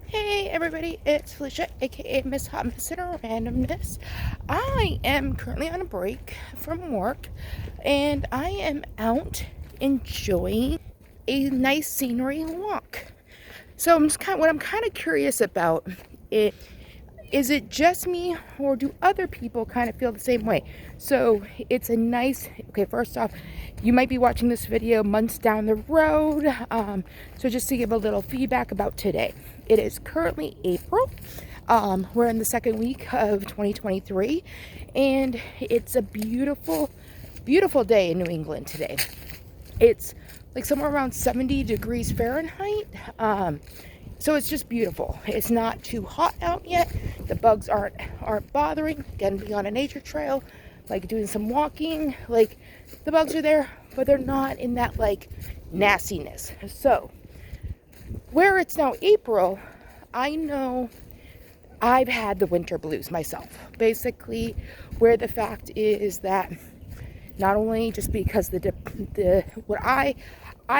Hey everybody, it's Felicia, aka Miss Hotmess and her randomness. I am currently on a break from work and I am out enjoying a nice scenery walk. So what I'm kind of curious about it is it just me or do other people kind of feel the same way? So it's a nice, okay, first off, you might be watching this video months down the road. So just to give a little feedback about today. It is currently April. We're in the second week of 2023 and it's a beautiful, beautiful day in New England today. It's like somewhere around 70 degrees Fahrenheit. So it's just beautiful. It's not too hot out yet. The bugs aren't bothering. Again, being on a nature trail, like doing some walking, like the bugs are there, but they're not in that like nastiness. So where it's now April, I know I've had the winter blues myself. Basically, where the fact is that not only just because I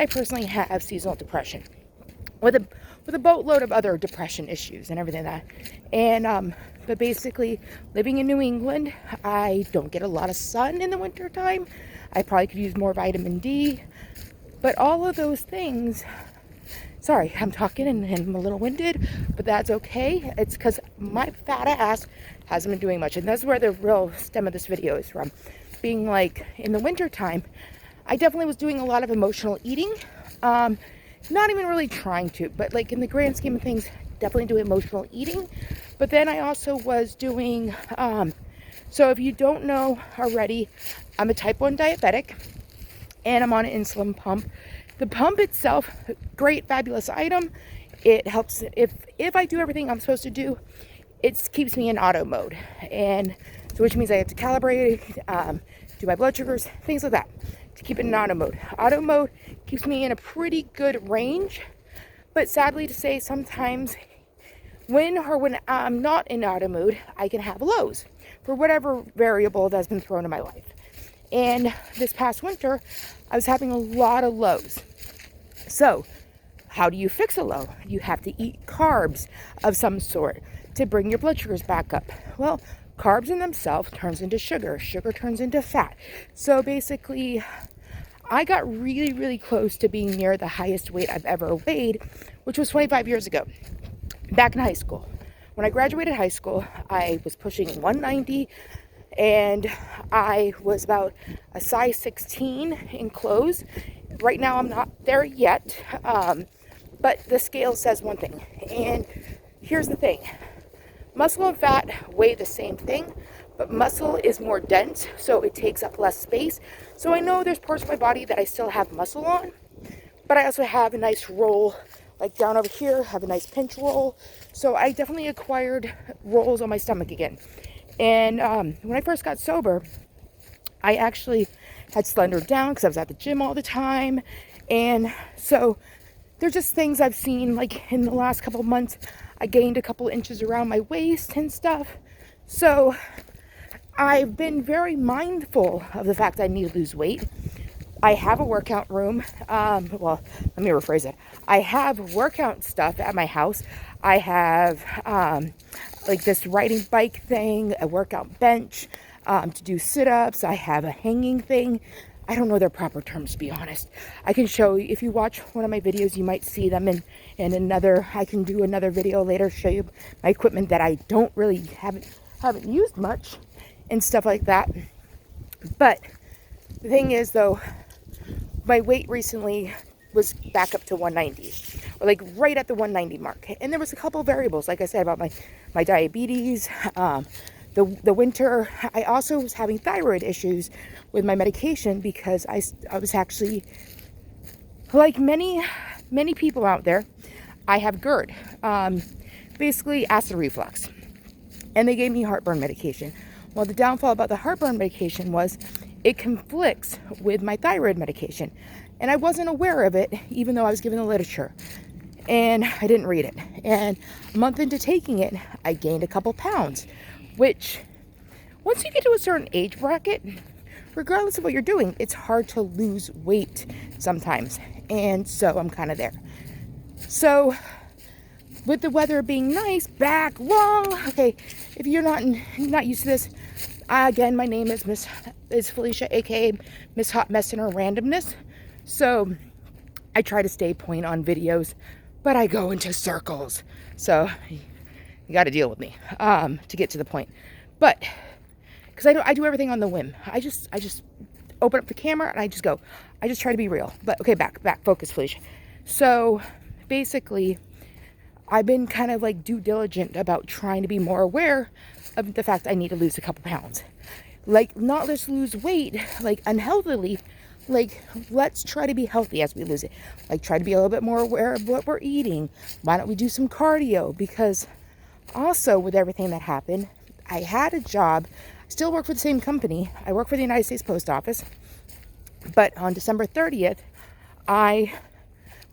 personally have seasonal depression with a boatload of other depression issues and everything like that. And but basically living in New England, I don't get a lot of sun in the winter time. I probably could use more vitamin D. But all of those things, sorry, I'm talking and I'm a little winded, but that's okay. It's because my fat ass hasn't been doing much. And that's where the real stem of this video is from. Being like in the winter time, I definitely was doing a lot of emotional eating. Not even really trying to, but like in the grand scheme of things, definitely do emotional eating. But then I also was doing, so if you don't know already, I'm a type 1 diabetic and I'm on an insulin pump. The pump itself, great, fabulous item. It helps if I do everything I'm supposed to do, it keeps me in auto mode. And so which means I have to calibrate, do my blood sugars, things like that to keep it in auto mode. Auto mode keeps me in a pretty good range, but sadly to say, sometimes when I'm not in auto mode, I can have lows for whatever variable that's been thrown in my life. And this past winter, I was having a lot of lows. So how do you fix a low? You have to eat carbs of some sort to bring your blood sugars back up. Well, carbs in themselves turns into sugar. Sugar turns into fat. So basically, I got really, really close to being near the highest weight I've ever weighed, which was 25 years ago, back in high school. When I graduated high school, I was pushing 190, and I was about a size 16 in clothes. Right now, I'm not there yet, but the scale says one thing. And here's the thing. Muscle and fat weigh the same thing, but muscle is more dense, so it takes up less space. So I know there's parts of my body that I still have muscle on, but I also have a nice roll, like down over here, have a nice pinch roll. So I definitely acquired rolls on my stomach again. And when I first got sober, I actually had slendered down because I was at the gym all the time. And so there's just things I've seen, like in the last couple of months, I gained a couple inches around my waist and stuff. So I've been very mindful of the fact that I need to lose weight. I have a workout room. Well, let me rephrase it. I have workout stuff at my house. I have like this riding bike thing, a workout bench to do sit-ups. I have a hanging thing. I don't know their proper terms, to be honest. I can show you, if you watch one of my videos, you might see them in another, I can do another video later, show you my equipment that I don't really haven't used much and stuff like that. But the thing is though, my weight recently was back up to 190, or like right at the 190 mark. And there was a couple of variables, like I said, about my diabetes, the winter. I also was having thyroid issues with my medication because I was actually, like many people out there, I have GERD, basically acid reflux. And they gave me heartburn medication. Well, the downfall about the heartburn medication was it conflicts with my thyroid medication. And I wasn't aware of it, even though I was given the literature. And I didn't read it. And a month into taking it, I gained a couple pounds, which once you get to a certain age bracket, regardless of what you're doing, it's hard to lose weight sometimes. And so I'm kind of there. So with the weather being nice, back long. Okay, if you're not used to this, again, my name is Felicia, aka Miss Hotmess in her randomness. So I try to stay point on videos, but I go into circles. So you got to deal with me to get to the point. But because I do everything on the whim. I just open up the camera and I just go. I just try to be real. But okay, back, focus, Felicia. So basically, I've been kind of like due diligent about trying to be more aware of the fact I need to lose a couple pounds. Like, not just lose weight, like unhealthily, like let's try to be healthy as we lose it. Like, try to be a little bit more aware of what we're eating. Why don't we do some cardio? Because also with everything that happened, I had a job, still work for the same company. I work for the United States Post Office. But on December 30th, I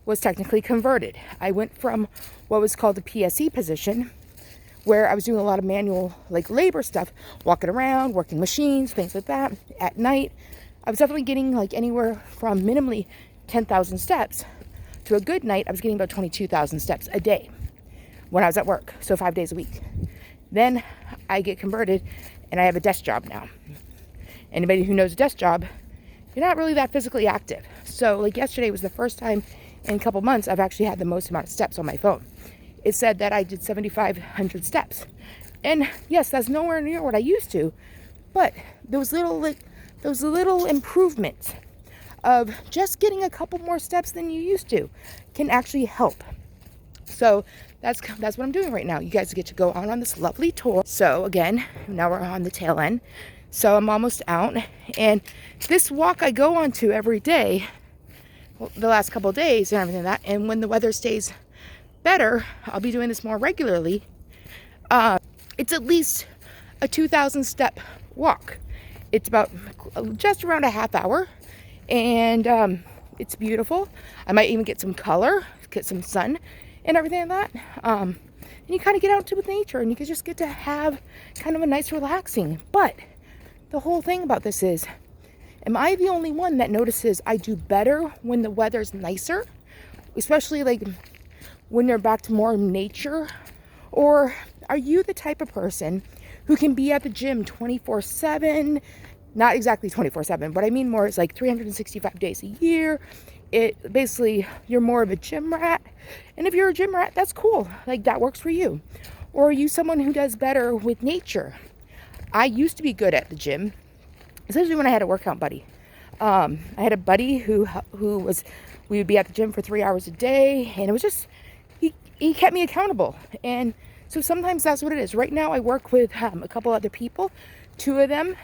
was technically converted. I went from what was called the PSE position, where I was doing a lot of manual, like labor stuff, walking around, working machines, things like that. At night, I was definitely getting like anywhere from minimally 10,000 steps to a good night. I was getting about 22,000 steps a day when I was at work, so 5 days a week. Then I get converted and I have a desk job now. Anybody who knows a desk job, you're not really that physically active. So like yesterday was the first time in a couple months I've actually had the most amount of steps on my phone. It said that I did 7,500 steps. And yes, that's nowhere near what I used to, but those little improvements of just getting a couple more steps than you used to can actually help. So that's what I'm doing right now. You guys get to go on this lovely tour. So again, now we're on the tail end. So I'm almost out, and this walk I go on to every day, the last couple of days and everything like that. And when the weather stays better, I'll be doing this more regularly. It's at least a 2,000 step walk. It's about just around a half hour, and it's beautiful. I might even get some color, get some sun and everything like that. And you kind of get out with nature, and you can just get to have kind of a nice relaxing. But the whole thing about this is, am I the only one that notices I do better when the weather's nicer? Especially like when they're back to more nature? Or are you the type of person who can be at the gym 24/7? Not exactly 24/7, but I mean more, it's like 365 days a year. It basically, you're more of a gym rat. And if you're a gym rat, that's cool. Like, that works for you. Or are you someone who does better with nature? I used to be good at the gym, especially when I had a workout buddy. I had a buddy who was, we would be at the gym for 3 hours a day, and it was just, he kept me accountable. And so sometimes that's what it is. Right now I work with a couple other people. Two of them,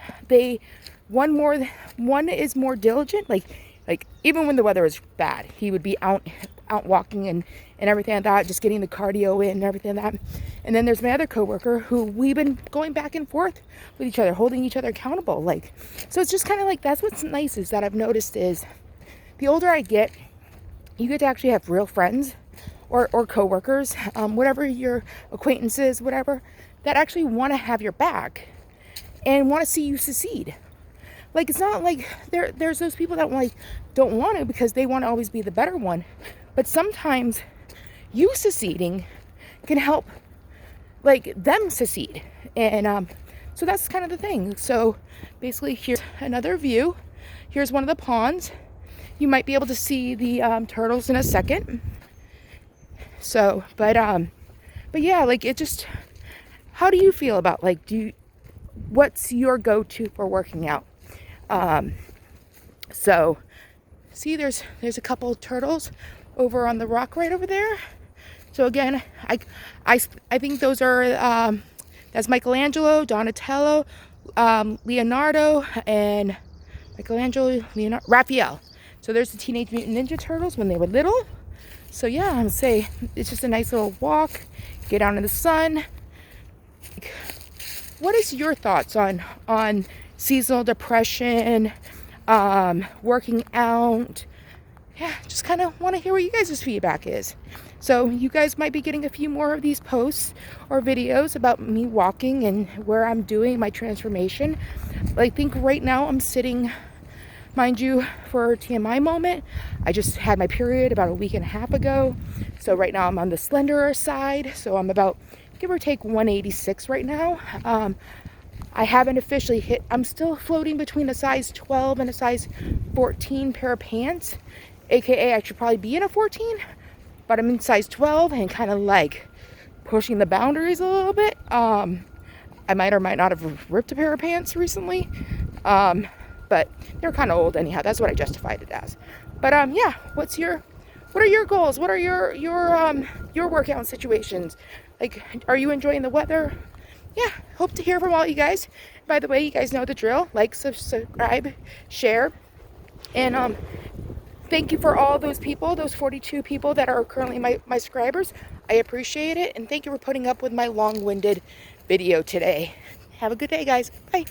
one is more diligent. Like even when the weather is bad, he would be out walking and everything like that, just getting the cardio in and everything like that. And then there's my other coworker who we've been going back and forth with each other, holding each other accountable. Like, so it's just kind of like, that's what's nice is that I've noticed is the older I get, you get to actually have real friends or coworkers, whatever your acquaintances, whatever, that actually want to have your back and want to see you succeed. Like, it's not like there's those people that like don't want to because they want to always be the better one. But sometimes you succeeding can help like them succeed. And so that's kind of the thing. So basically, here's another view. Here's one of the ponds. You might be able to see the turtles in a second. So, but yeah, like, it just, how do you feel about, like, what's your go-to for working out? So see, there's a couple of turtles over on the rock right over there. So again, I think those are, that's Michelangelo, Donatello, Leonardo, and Raphael. So there's the Teenage Mutant Ninja Turtles when they were little. So yeah, I would say it's just a nice little walk, get out in the sun. What is your thoughts on seasonal depression, working out? Yeah, just kind of want to hear what you guys' feedback is. So you guys might be getting a few more of these posts or videos about me walking and where I'm doing my transformation. I think right now I'm sitting Mind you, for TMI moment, I just had my period about a week and a half ago. So right now I'm on the slenderer side. So I'm about, give or take, 186 right now. I haven't officially hit, I'm still floating between a size 12 and a size 14 pair of pants. AKA I should probably be in a 14, but I'm in size 12 and kind of like pushing the boundaries a little bit. I might or might not have ripped a pair of pants recently. But they're kind of old anyhow. That's what I justified it as. But yeah, what are your goals? What are your workout situations? Like, are you enjoying the weather? Yeah, hope to hear from all you guys. By the way, you guys know the drill. Like, subscribe, share, and thank you for all those people, those 42 people that are currently my subscribers. I appreciate it, and thank you for putting up with my long-winded video today. Have a good day, guys. Bye.